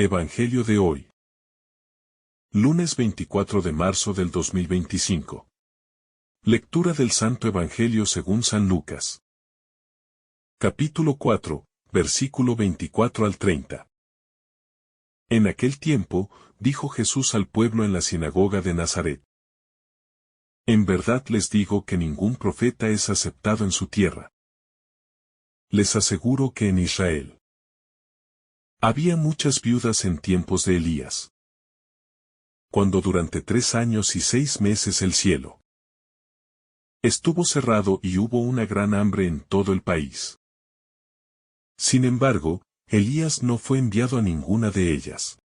Evangelio de hoy. Lunes 24 de marzo del 2025. Lectura del Santo Evangelio según San Lucas. Capítulo 4, versículo 24 al 30. En aquel tiempo, dijo Jesús al pueblo en la sinagoga de Nazaret: En verdad les digo que ningún profeta es aceptado en su tierra. Les aseguro que en Israel había muchas viudas en tiempos de Elías, cuando durante 3 años y 6 meses el cielo estuvo cerrado y hubo una gran hambre en todo el país. Sin embargo, Elías no fue enviado a ninguna de ellas,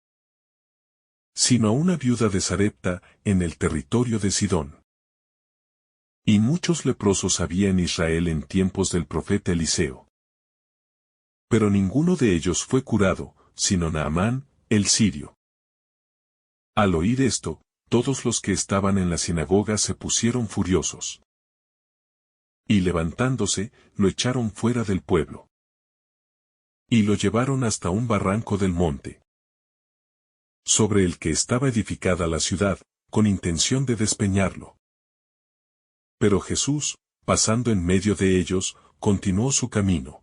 sino a una viuda de Sarepta, en el territorio de Sidón. Y muchos leprosos había en Israel en tiempos del profeta Eliseo. Pero ninguno de ellos fue curado, sino Naamán, el sirio. Al oír esto, todos los que estaban en la sinagoga se pusieron furiosos. Y levantándose, lo echaron fuera del pueblo. Y lo llevaron hasta un barranco del monte, sobre el que estaba edificada la ciudad, con intención de despeñarlo. Pero Jesús, pasando en medio de ellos, continuó su camino.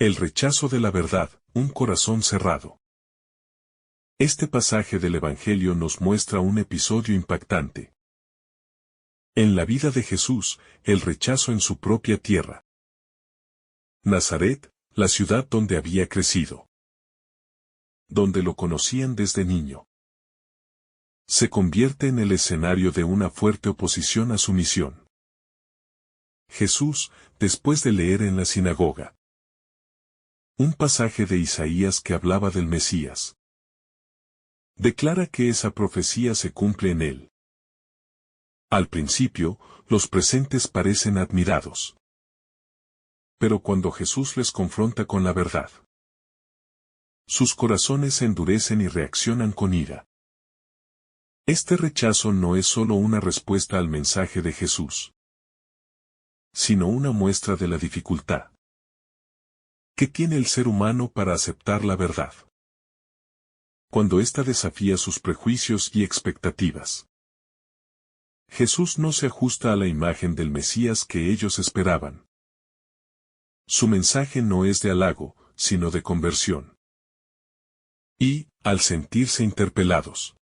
El rechazo de la verdad, un corazón cerrado. Este pasaje del Evangelio nos muestra un episodio impactante. En la vida de Jesús, el rechazo en su propia tierra. Nazaret, la ciudad donde había crecido, donde lo conocían desde niño, se convierte en el escenario de una fuerte oposición a su misión. Jesús, después de leer en la sinagoga un pasaje de Isaías que hablaba del Mesías, declara que esa profecía se cumple en él. Al principio, los presentes parecen admirados. Pero cuando Jesús les confronta con la verdad, sus corazones se endurecen y reaccionan con ira. Este rechazo no es solo una respuesta al mensaje de Jesús, sino una muestra de la dificultad que tiene el ser humano para aceptar la verdad, cuando ésta desafía sus prejuicios y expectativas. Jesús no se ajusta a la imagen del Mesías que ellos esperaban. Su mensaje no es de halago, sino de conversión. Y, al sentirse interpelados,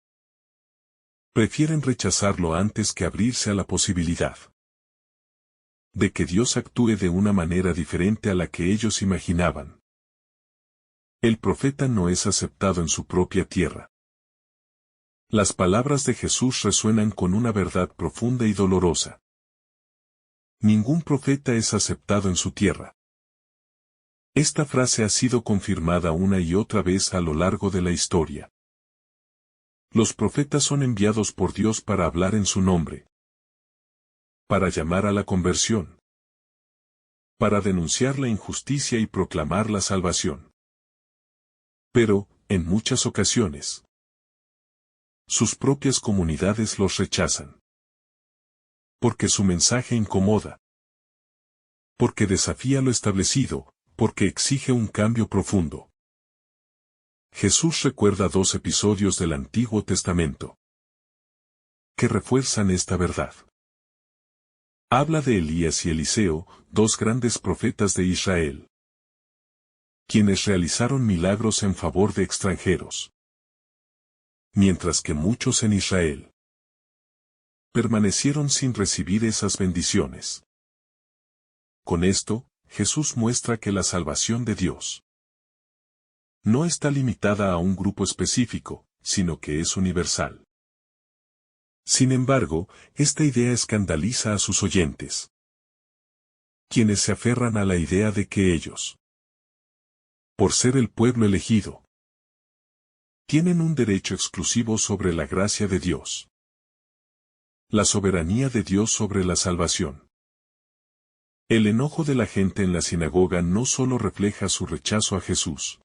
prefieren rechazarlo antes que abrirse a la posibilidad de que Dios actúe de una manera diferente a la que ellos imaginaban. El profeta no es aceptado en su propia tierra. Las palabras de Jesús resuenan con una verdad profunda y dolorosa. Ningún profeta es aceptado en su tierra. Esta frase ha sido confirmada una y otra vez a lo largo de la historia. Los profetas son enviados por Dios para hablar en su nombre, para llamar a la conversión, para denunciar la injusticia y proclamar la salvación. Pero, en muchas ocasiones, sus propias comunidades los rechazan, porque su mensaje incomoda, porque desafía lo establecido, porque exige un cambio profundo. Jesús recuerda 2 episodios del Antiguo Testamento que refuerzan esta verdad. Habla de Elías y Eliseo, 2 grandes profetas de Israel, quienes realizaron milagros en favor de extranjeros, mientras que muchos en Israel permanecieron sin recibir esas bendiciones. Con esto, Jesús muestra que la salvación de Dios no está limitada a un grupo específico, sino que es universal. Sin embargo, esta idea escandaliza a sus oyentes, quienes se aferran a la idea de que ellos, por ser el pueblo elegido, tienen un derecho exclusivo sobre la gracia de Dios, la soberanía de Dios sobre la salvación. El enojo de la gente en la sinagoga no solo refleja su rechazo a Jesús,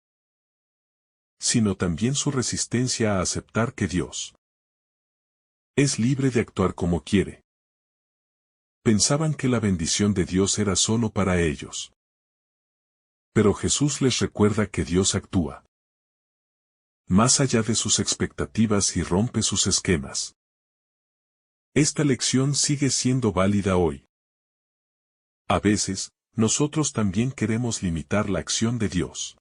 sino también su resistencia a aceptar que Dios es libre de actuar como quiere. Pensaban que la bendición de Dios era solo para ellos. Pero Jesús les recuerda que Dios actúa más allá de sus expectativas y rompe sus esquemas. Esta lección sigue siendo válida hoy. A veces, nosotros también queremos limitar la acción de Dios,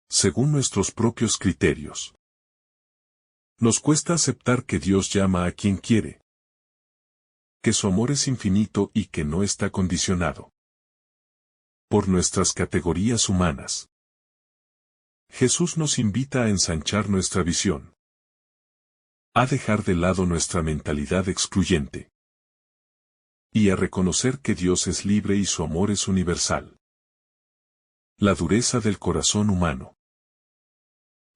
según nuestros propios criterios. Nos cuesta aceptar que Dios llama a quien quiere, que su amor es infinito y que no está condicionado por nuestras categorías humanas. Jesús nos invita a ensanchar nuestra visión, a dejar de lado nuestra mentalidad excluyente y a reconocer que Dios es libre y su amor es universal. La dureza del corazón humano.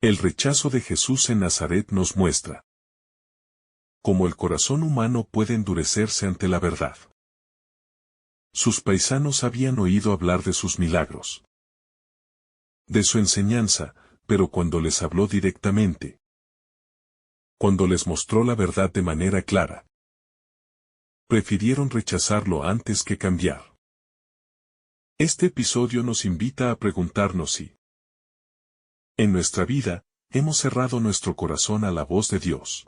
El rechazo de Jesús en Nazaret nos muestra cómo el corazón humano puede endurecerse ante la verdad. Sus paisanos habían oído hablar de sus milagros, de su enseñanza, pero cuando les habló directamente, cuando les mostró la verdad de manera clara, prefirieron rechazarlo antes que cambiar. Este episodio nos invita a preguntarnos si, en nuestra vida, hemos cerrado nuestro corazón a la voz de Dios.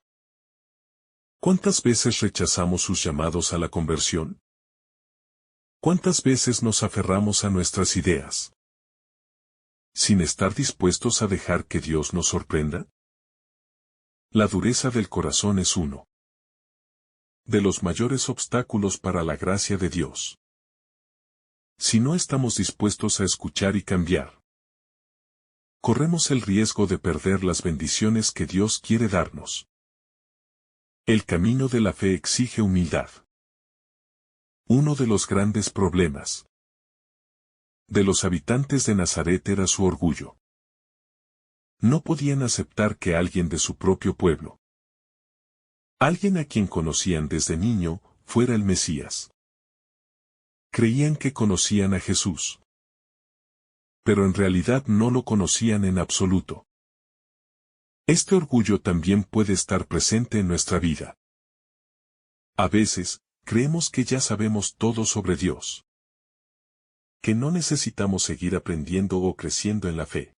¿Cuántas veces rechazamos sus llamados a la conversión? ¿Cuántas veces nos aferramos a nuestras ideas, sin estar dispuestos a dejar que Dios nos sorprenda? La dureza del corazón es uno de los mayores obstáculos para la gracia de Dios. Si no estamos dispuestos a escuchar y cambiar, corremos el riesgo de perder las bendiciones que Dios quiere darnos. El camino de la fe exige humildad. Uno de los grandes problemas de los habitantes de Nazaret era su orgullo. No podían aceptar que alguien de su propio pueblo, alguien a quien conocían desde niño, fuera el Mesías. Creían que conocían a Jesús, pero en realidad no lo conocían en absoluto. Este orgullo también puede estar presente en nuestra vida. A veces, creemos que ya sabemos todo sobre Dios, que no necesitamos seguir aprendiendo o creciendo en la fe.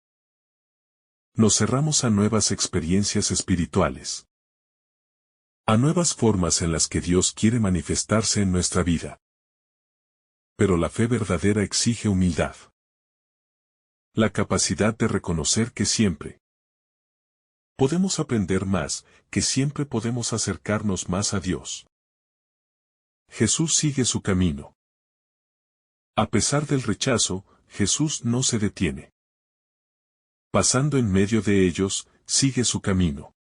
Nos cerramos a nuevas experiencias espirituales, a nuevas formas en las que Dios quiere manifestarse en nuestra vida. Pero la fe verdadera exige humildad, la capacidad de reconocer que siempre podemos aprender más, que siempre podemos acercarnos más a Dios. Jesús sigue su camino. A pesar del rechazo, Jesús no se detiene. Pasando en medio de ellos, sigue su camino.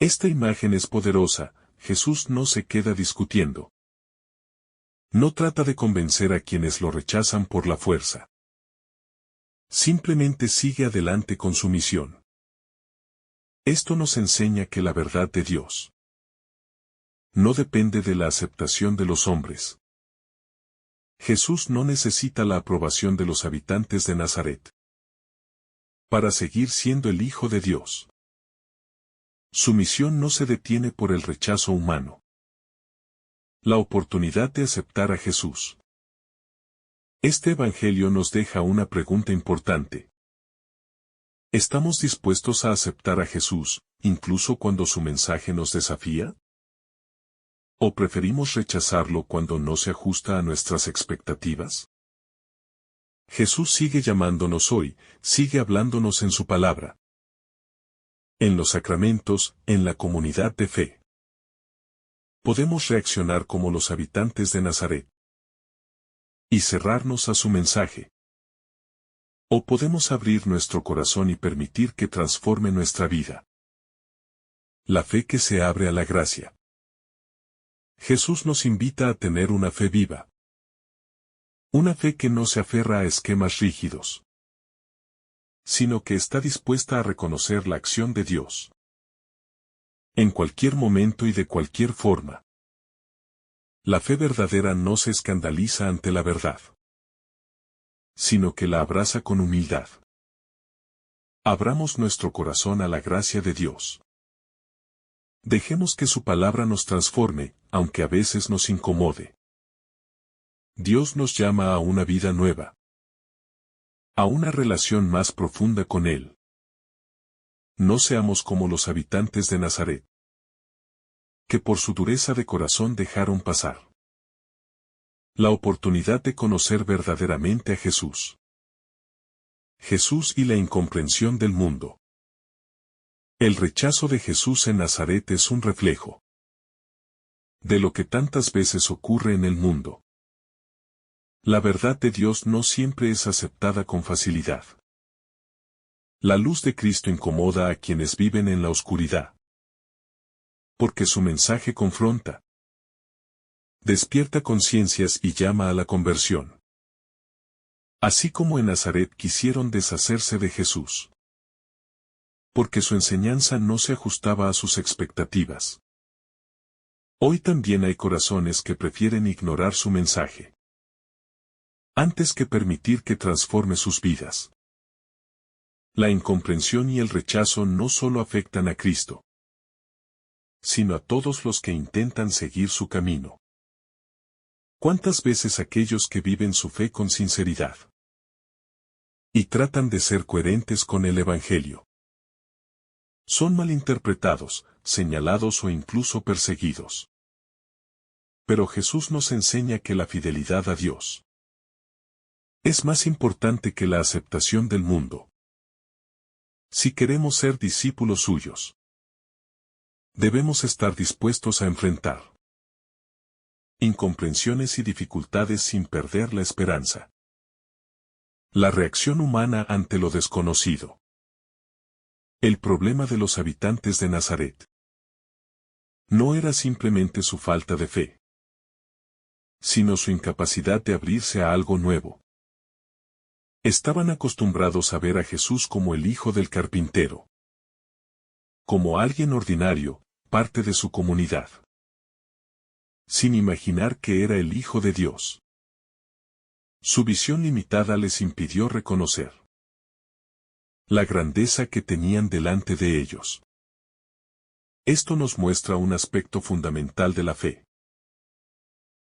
Esta imagen es poderosa. Jesús no se queda discutiendo. No trata de convencer a quienes lo rechazan por la fuerza. Simplemente sigue adelante con su misión. Esto nos enseña que la verdad de Dios no depende de la aceptación de los hombres. Jesús no necesita la aprobación de los habitantes de Nazaret para seguir siendo el Hijo de Dios. Su misión no se detiene por el rechazo humano. La oportunidad de aceptar a Jesús. Este Evangelio nos deja una pregunta importante. ¿Estamos dispuestos a aceptar a Jesús, incluso cuando su mensaje nos desafía? ¿O preferimos rechazarlo cuando no se ajusta a nuestras expectativas? Jesús sigue llamándonos hoy, sigue hablándonos en su palabra, en los sacramentos, en la comunidad de fe. Podemos reaccionar como los habitantes de Nazaret y cerrarnos a su mensaje. O podemos abrir nuestro corazón y permitir que transforme nuestra vida. La fe que se abre a la gracia. Jesús nos invita a tener una fe viva. Una fe que no se aferra a esquemas rígidos, sino que está dispuesta a reconocer la acción de Dios en cualquier momento y de cualquier forma. La fe verdadera no se escandaliza ante la verdad, sino que la abraza con humildad. Abramos nuestro corazón a la gracia de Dios. Dejemos que su palabra nos transforme, aunque a veces nos incomode. Dios nos llama a una vida nueva, a una relación más profunda con Él. No seamos como los habitantes de Nazaret, que por su dureza de corazón dejaron pasar la oportunidad de conocer verdaderamente a Jesús. Jesús y la incomprensión del mundo. El rechazo de Jesús en Nazaret es un reflejo de lo que tantas veces ocurre en el mundo. La verdad de Dios no siempre es aceptada con facilidad. La luz de Cristo incomoda a quienes viven en la oscuridad, porque su mensaje confronta, despierta conciencias y llama a la conversión. Así como en Nazaret quisieron deshacerse de Jesús, porque su enseñanza no se ajustaba a sus expectativas. Hoy también hay corazones que prefieren ignorar su mensaje, antes que permitir que transforme sus vidas. La incomprensión y el rechazo no solo afectan a Cristo, sino a todos los que intentan seguir su camino. ¿Cuántas veces aquellos que viven su fe con sinceridad y tratan de ser coherentes con el Evangelio son malinterpretados, señalados o incluso perseguidos? Pero Jesús nos enseña que la fidelidad a Dios es más importante que la aceptación del mundo. Si queremos ser discípulos suyos, debemos estar dispuestos a enfrentar incomprensiones y dificultades sin perder la esperanza. La reacción humana ante lo desconocido. El problema de los habitantes de Nazaret no era simplemente su falta de fe, sino su incapacidad de abrirse a algo nuevo. Estaban acostumbrados a ver a Jesús como el hijo del carpintero, como alguien ordinario, parte de su comunidad, sin imaginar que era el Hijo de Dios. Su visión limitada les impidió reconocer la grandeza que tenían delante de ellos. Esto nos muestra un aspecto fundamental de la fe: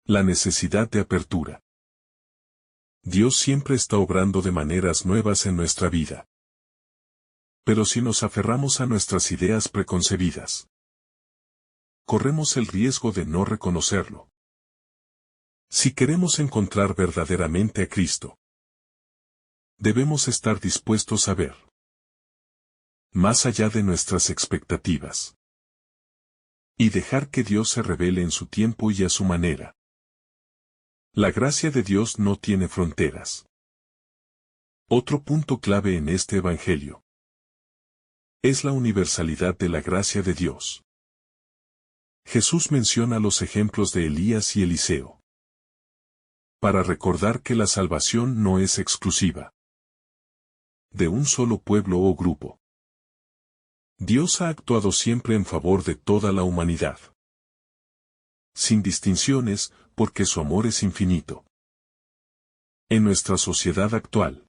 la necesidad de apertura. Dios siempre está obrando de maneras nuevas en nuestra vida. Pero si nos aferramos a nuestras ideas preconcebidas, corremos el riesgo de no reconocerlo. Si queremos encontrar verdaderamente a Cristo, debemos estar dispuestos a ver más allá de nuestras expectativas y dejar que Dios se revele en su tiempo y a su manera. La gracia de Dios no tiene fronteras. Otro punto clave en este Evangelio es la universalidad de la gracia de Dios. Jesús menciona los ejemplos de Elías y Eliseo para recordar que la salvación no es exclusiva de un solo pueblo o grupo. Dios ha actuado siempre en favor de toda la humanidad, sin distinciones, porque su amor es infinito. En nuestra sociedad actual,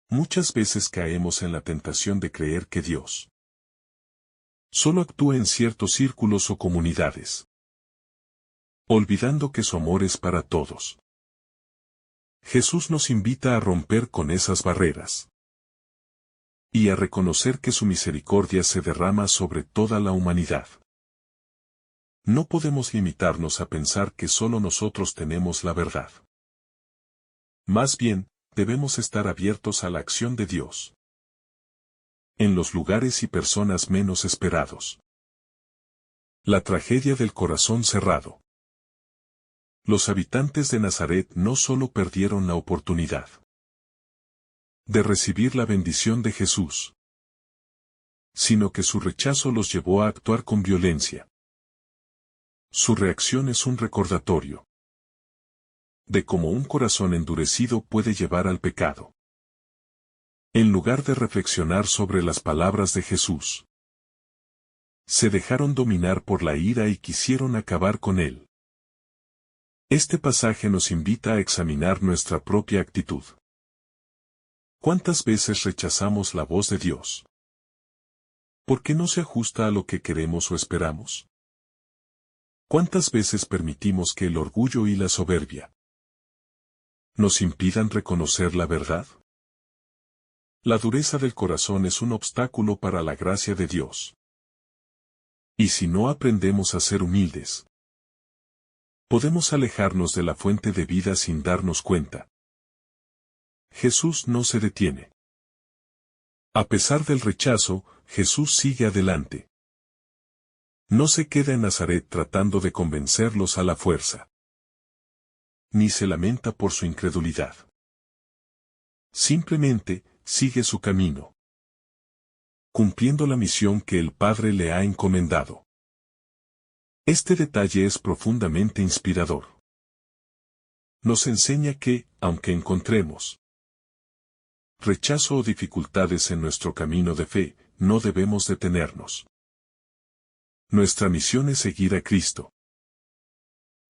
muchas veces caemos en la tentación de creer que Dios solo actúa en ciertos círculos o comunidades, olvidando que su amor es para todos. Jesús nos invita a romper con esas barreras y a reconocer que su misericordia se derrama sobre toda la humanidad. No podemos limitarnos a pensar que solo nosotros tenemos la verdad. Más bien, debemos estar abiertos a la acción de Dios en los lugares y personas menos esperados. La tragedia del corazón cerrado. Los habitantes de Nazaret no solo perdieron la oportunidad de recibir la bendición de Jesús, sino que su rechazo los llevó a actuar con violencia. Su reacción es un recordatorio de cómo un corazón endurecido puede llevar al pecado. En lugar de reflexionar sobre las palabras de Jesús, se dejaron dominar por la ira y quisieron acabar con él. Este pasaje nos invita a examinar nuestra propia actitud. ¿Cuántas veces rechazamos la voz de Dios? ¿Por qué no se ajusta a lo que queremos o esperamos? ¿Cuántas veces permitimos que el orgullo y la soberbia nos impidan reconocer la verdad? La dureza del corazón es un obstáculo para la gracia de Dios. Y si no aprendemos a ser humildes, podemos alejarnos de la fuente de vida sin darnos cuenta. Jesús no se detiene. A pesar del rechazo, Jesús sigue adelante. No se queda en Nazaret tratando de convencerlos a la fuerza. Ni se lamenta por su incredulidad. Simplemente, sigue su camino, cumpliendo la misión que el Padre le ha encomendado. Este detalle es profundamente inspirador. Nos enseña que, aunque encontremos rechazo o dificultades en nuestro camino de fe, no debemos detenernos. Nuestra misión es seguir a Cristo.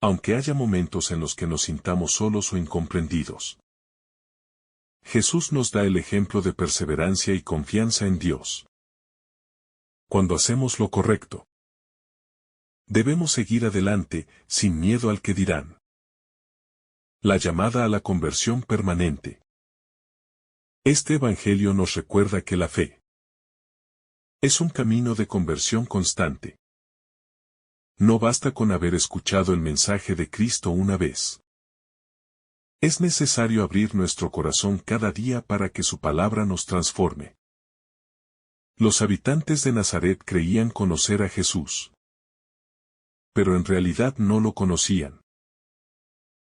Aunque haya momentos en los que nos sintamos solos o incomprendidos. Jesús nos da el ejemplo de perseverancia y confianza en Dios. Cuando hacemos lo correcto, debemos seguir adelante, sin miedo al que dirán. La llamada a la conversión permanente. Este Evangelio nos recuerda que la fe es un camino de conversión constante. No basta con haber escuchado el mensaje de Cristo una vez. Es necesario abrir nuestro corazón cada día para que su palabra nos transforme. Los habitantes de Nazaret creían conocer a Jesús, pero en realidad no lo conocían.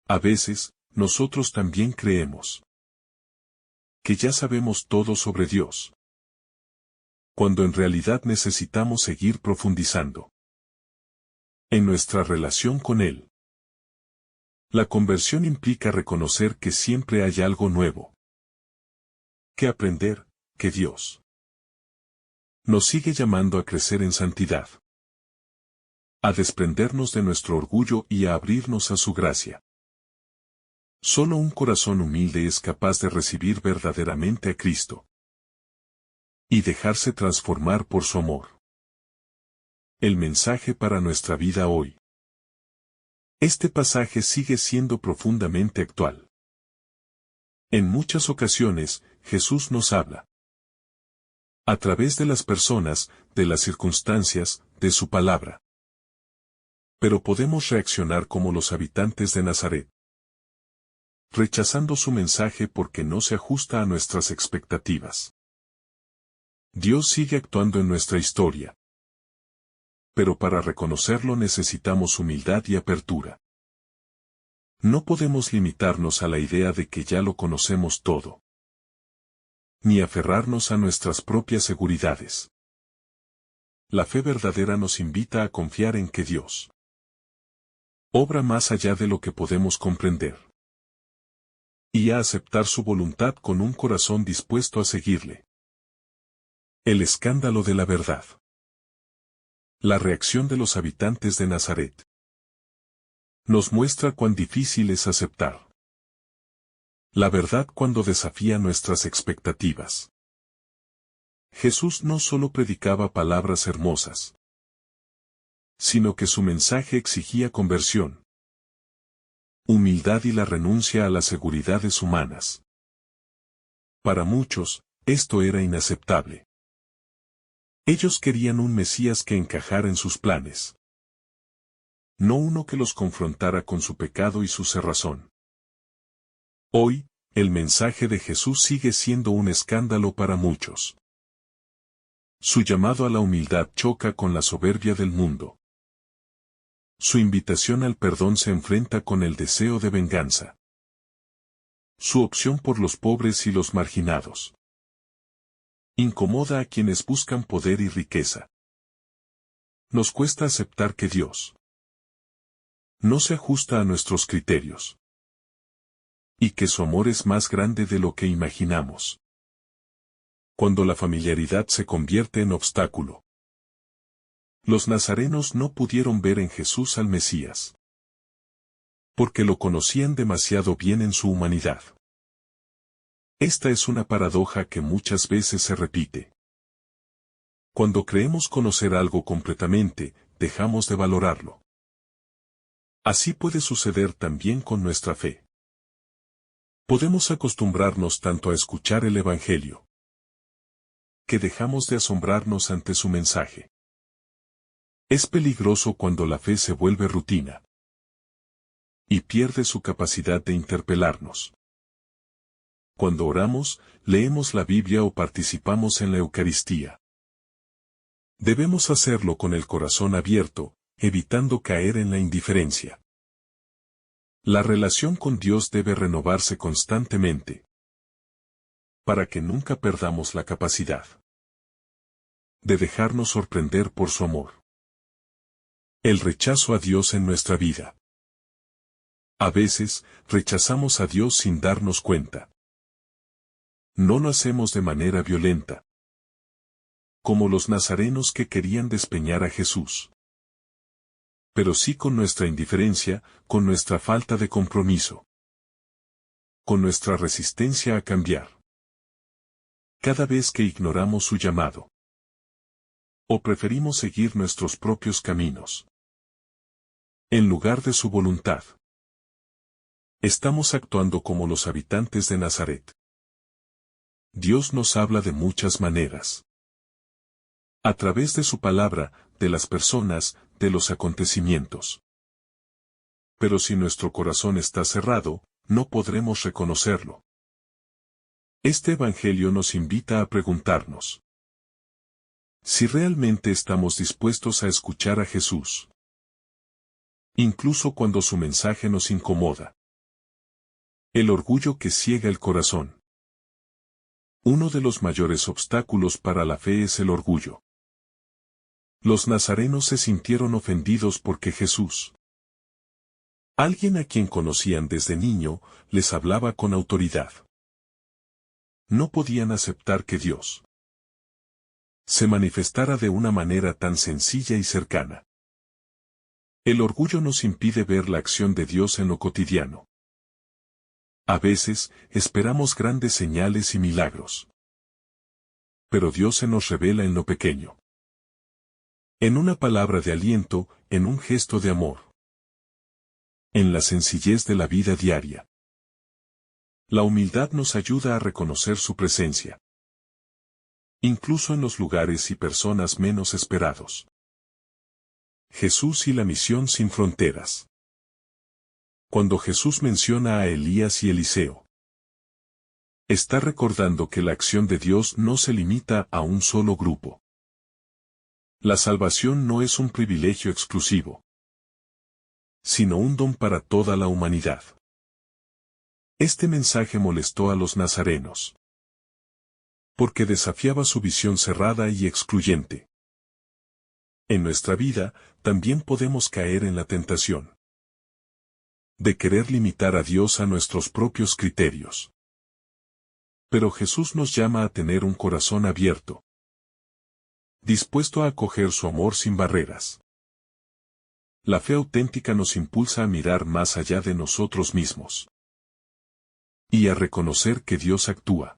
A veces, nosotros también creemos que ya sabemos todo sobre Dios, cuando en realidad necesitamos seguir profundizando en nuestra relación con Él. La conversión implica reconocer que siempre hay algo nuevo que aprender, que Dios nos sigue llamando a crecer en santidad, a desprendernos de nuestro orgullo y a abrirnos a su gracia. Solo un corazón humilde es capaz de recibir verdaderamente a Cristo y dejarse transformar por su amor. El mensaje para nuestra vida hoy. Este pasaje sigue siendo profundamente actual. En muchas ocasiones, Jesús nos habla a través de las personas, de las circunstancias, de su palabra. Pero podemos reaccionar como los habitantes de Nazaret, rechazando su mensaje porque no se ajusta a nuestras expectativas. Dios sigue actuando en nuestra historia. Pero para reconocerlo necesitamos humildad y apertura. No podemos limitarnos a la idea de que ya lo conocemos todo, ni aferrarnos a nuestras propias seguridades. La fe verdadera nos invita a confiar en que Dios obra más allá de lo que podemos comprender, y a aceptar su voluntad con un corazón dispuesto a seguirle. El escándalo de la verdad. La reacción de los habitantes de Nazaret nos muestra cuán difícil es aceptar la verdad cuando desafía nuestras expectativas. Jesús no solo predicaba palabras hermosas, sino que su mensaje exigía conversión, humildad y la renuncia a las seguridades humanas. Para muchos, esto era inaceptable. Ellos querían un Mesías que encajara en sus planes, no uno que los confrontara con su pecado y su cerrazón. Hoy, el mensaje de Jesús sigue siendo un escándalo para muchos. Su llamado a la humildad choca con la soberbia del mundo. Su invitación al perdón se enfrenta con el deseo de venganza. Su opción por los pobres y los marginados incomoda a quienes buscan poder y riqueza. Nos cuesta aceptar que Dios no se ajusta a nuestros criterios, y que su amor es más grande de lo que imaginamos. Cuando la familiaridad se convierte en obstáculo, los nazarenos no pudieron ver en Jesús al Mesías, porque lo conocían demasiado bien en su humanidad. Esta es una paradoja que muchas veces se repite. Cuando creemos conocer algo completamente, dejamos de valorarlo. Así puede suceder también con nuestra fe. Podemos acostumbrarnos tanto a escuchar el Evangelio que dejamos de asombrarnos ante su mensaje. Es peligroso cuando la fe se vuelve rutina y pierde su capacidad de interpelarnos. Cuando oramos, leemos la Biblia o participamos en la Eucaristía. Debemos hacerlo con el corazón abierto, evitando caer en la indiferencia. La relación con Dios debe renovarse constantemente, para que nunca perdamos la capacidad de dejarnos sorprender por su amor. El rechazo a Dios en nuestra vida. A veces, rechazamos a Dios sin darnos cuenta. No lo hacemos de manera violenta, como los nazarenos que querían despeñar a Jesús. Pero sí con nuestra indiferencia, con nuestra falta de compromiso, con nuestra resistencia a cambiar. Cada vez que ignoramos su llamado, o preferimos seguir nuestros propios caminos, en lugar de su voluntad, estamos actuando como los habitantes de Nazaret. Dios nos habla de muchas maneras. A través de su palabra, de las personas, de los acontecimientos. Pero si nuestro corazón está cerrado, no podremos reconocerlo. Este Evangelio nos invita a preguntarnos si realmente estamos dispuestos a escuchar a Jesús, incluso cuando su mensaje nos incomoda. El orgullo que ciega el corazón. Uno de los mayores obstáculos para la fe es el orgullo. Los nazarenos se sintieron ofendidos porque Jesús, alguien a quien conocían desde niño, les hablaba con autoridad. No podían aceptar que Dios se manifestara de una manera tan sencilla y cercana. El orgullo nos impide ver la acción de Dios en lo cotidiano. A veces, esperamos grandes señales y milagros. Pero Dios se nos revela en lo pequeño. En una palabra de aliento, en un gesto de amor. En la sencillez de la vida diaria. La humildad nos ayuda a reconocer su presencia. Incluso en los lugares y personas menos esperados. Jesús y la misión sin fronteras. Cuando Jesús menciona a Elías y Eliseo, está recordando que la acción de Dios no se limita a un solo grupo. La salvación no es un privilegio exclusivo, sino un don para toda la humanidad. Este mensaje molestó a los nazarenos, porque desafiaba su visión cerrada y excluyente. En nuestra vida, también podemos caer en la tentación de querer limitar a Dios a nuestros propios criterios. Pero Jesús nos llama a tener un corazón abierto, dispuesto a acoger su amor sin barreras. La fe auténtica nos impulsa a mirar más allá de nosotros mismos y a reconocer que Dios actúa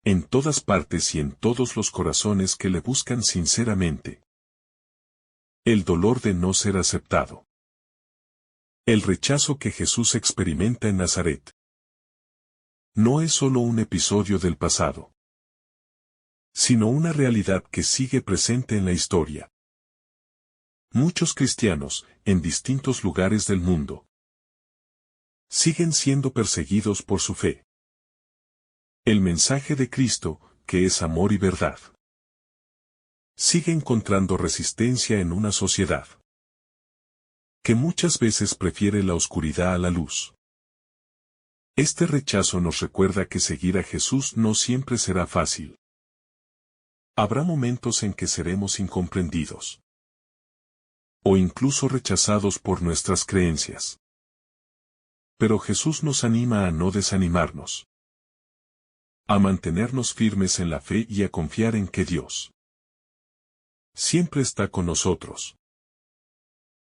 en todas partes y en todos los corazones que le buscan sinceramente. El dolor de no ser aceptado. El rechazo que Jesús experimenta en Nazaret no es solo un episodio del pasado, sino una realidad que sigue presente en la historia. Muchos cristianos, en distintos lugares del mundo, siguen siendo perseguidos por su fe. El mensaje de Cristo, que es amor y verdad, sigue encontrando resistencia en una sociedad que muchas veces prefiere la oscuridad a la luz. Este rechazo nos recuerda que seguir a Jesús no siempre será fácil. Habrá momentos en que seremos incomprendidos, o incluso rechazados por nuestras creencias. Pero Jesús nos anima a no desanimarnos, a mantenernos firmes en la fe y a confiar en que Dios siempre está con nosotros.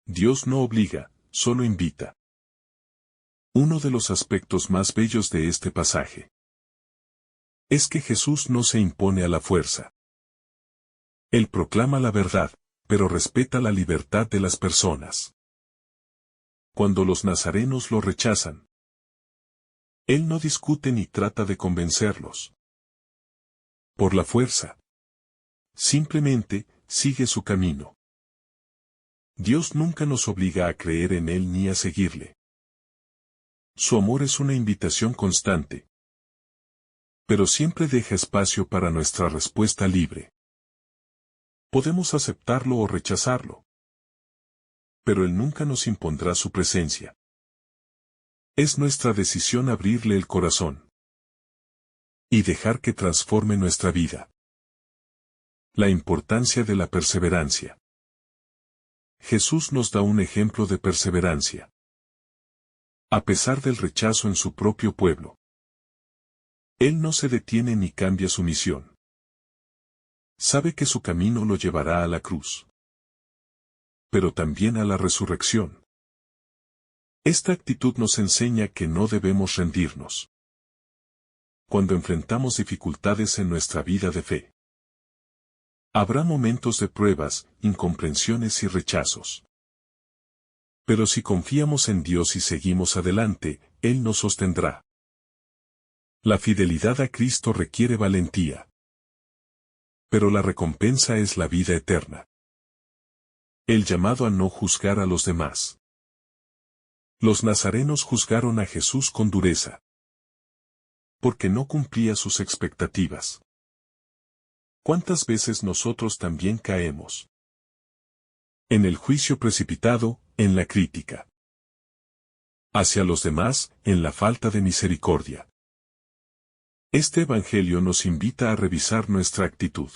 Dios no obliga, solo invita. Uno de los aspectos más bellos de este pasaje es que Jesús no se impone a la fuerza. Él proclama la verdad, pero respeta la libertad de las personas. Cuando los nazarenos lo rechazan, Él no discute ni trata de convencerlos. por la fuerza. Simplemente, sigue su camino. Dios nunca nos obliga a creer en Él ni a seguirle. Su amor es una invitación constante, pero siempre deja espacio para nuestra respuesta libre. Podemos aceptarlo o rechazarlo, pero Él nunca nos impondrá su presencia. Es nuestra decisión abrirle el corazón y dejar que transforme nuestra vida. La importancia de la perseverancia. Jesús nos da un ejemplo de perseverancia. A pesar del rechazo en su propio pueblo, Él no se detiene ni cambia su misión. Sabe que su camino lo llevará a la cruz, pero también a la resurrección. Esta actitud nos enseña que no debemos rendirnos cuando enfrentamos dificultades en nuestra vida de fe. Habrá momentos de pruebas, incomprensiones y rechazos. Pero si confiamos en Dios y seguimos adelante, Él nos sostendrá. La fidelidad a Cristo requiere valentía, pero la recompensa es la vida eterna. El llamado a no juzgar a los demás. Los nazarenos juzgaron a Jesús con dureza, porque no cumplía sus expectativas. ¿Cuántas veces nosotros también caemos? En el juicio precipitado, en la crítica. Hacia los demás, en la falta de misericordia. Este Evangelio nos invita a revisar nuestra actitud.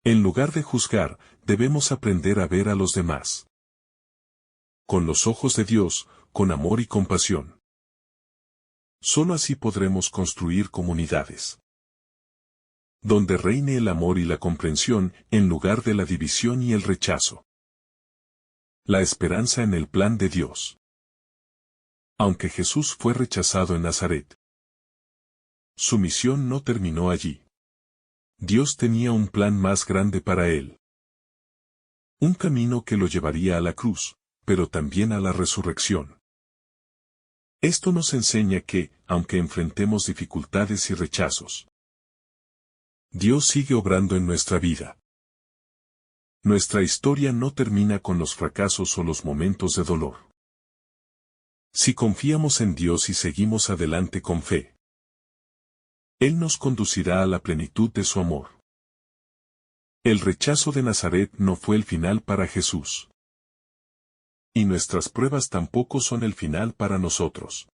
En lugar de juzgar, debemos aprender a ver a los demás con los ojos de Dios, con amor y compasión. Solo así podremos construir comunidades donde reine el amor y la comprensión, en lugar de la división y el rechazo. La esperanza en el plan de Dios. Aunque Jesús fue rechazado en Nazaret, su misión no terminó allí. Dios tenía un plan más grande para él. Un camino que lo llevaría a la cruz, pero también a la resurrección. Esto nos enseña que, aunque enfrentemos dificultades y rechazos, Dios sigue obrando en nuestra vida. Nuestra historia no termina con los fracasos o los momentos de dolor. Si confiamos en Dios y seguimos adelante con fe, Él nos conducirá a la plenitud de su amor. El rechazo de Nazaret no fue el final para Jesús. Y nuestras pruebas tampoco son el final para nosotros.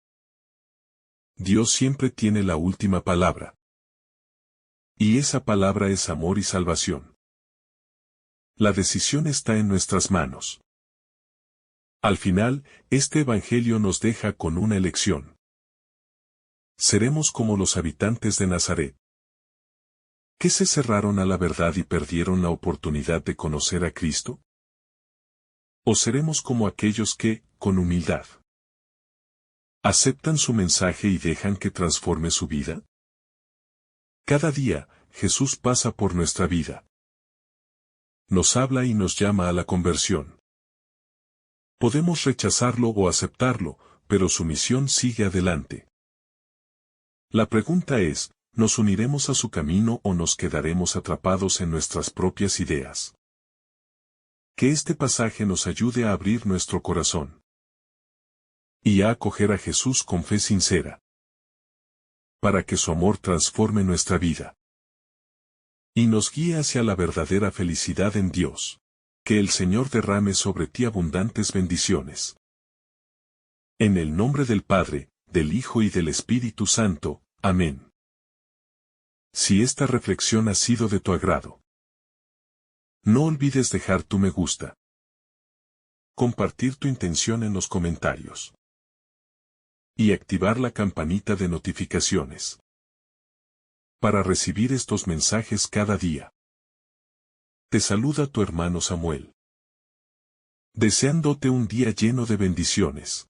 Dios siempre tiene la última palabra. Y esa palabra es amor y salvación. La decisión está en nuestras manos. Al final, este Evangelio nos deja con una elección. Seremos como los habitantes de Nazaret, que se cerraron a la verdad y perdieron la oportunidad de conocer a Cristo. ¿O seremos como aquellos que, con humildad, aceptan su mensaje y dejan que transforme su vida? Cada día, Jesús pasa por nuestra vida. Nos habla y nos llama a la conversión. Podemos rechazarlo o aceptarlo, pero su misión sigue adelante. La pregunta es, ¿nos uniremos a su camino o nos quedaremos atrapados en nuestras propias ideas? Que este pasaje nos ayude a abrir nuestro corazón y a acoger a Jesús con fe sincera, para que su amor transforme nuestra vida y nos guíe hacia la verdadera felicidad en Dios. Que el Señor derrame sobre ti abundantes bendiciones. En el nombre del Padre, del Hijo y del Espíritu Santo. Amén. Si esta reflexión ha sido de tu agrado, no olvides dejar tu me gusta, compartir tu intención en los comentarios y activar la campanita de notificaciones para recibir estos mensajes cada día. Te saluda tu hermano Samuel, deseándote un día lleno de bendiciones.